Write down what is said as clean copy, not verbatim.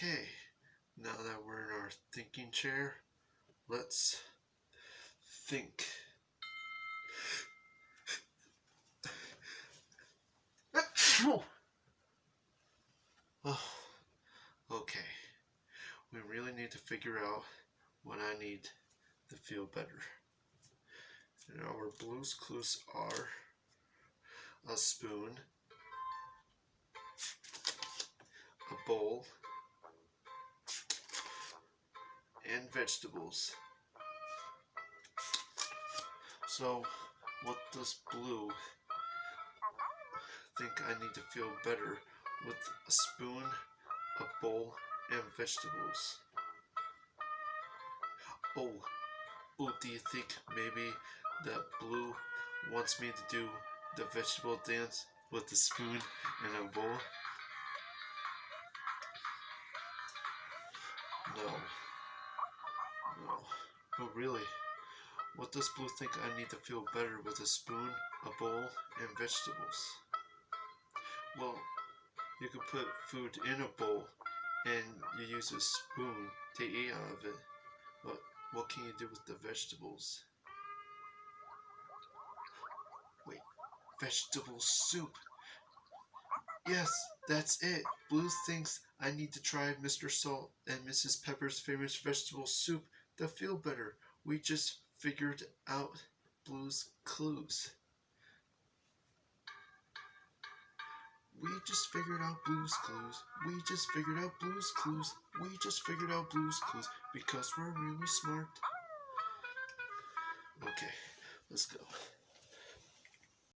Okay, now that we're in our thinking chair, let's think. Oh, okay. We really need to figure out what I need to feel better. And our Blue's Clues are a spoon, a bowl, and vegetables. So, what does Blue think I need to feel better with a spoon, a bowl, and vegetables? Oh, do you think maybe that Blue wants me to do the vegetable dance with a spoon and a bowl? No. No. But really, what does Blue think I need to feel better with a spoon, a bowl, and vegetables? Well, you could put food in a bowl and you use a spoon to eat out of it. But what can you do with the vegetables? Wait, vegetable soup. Yes, that's it. Blue thinks I need to try Mr. Salt and Mrs. Pepper's famous vegetable soup to feel better. We just figured out Blue's clues. We just figured out Blue's Clues. We just figured out Blue's Clues. We just figured out Blue's Clues because we're really smart. Okay, let's go.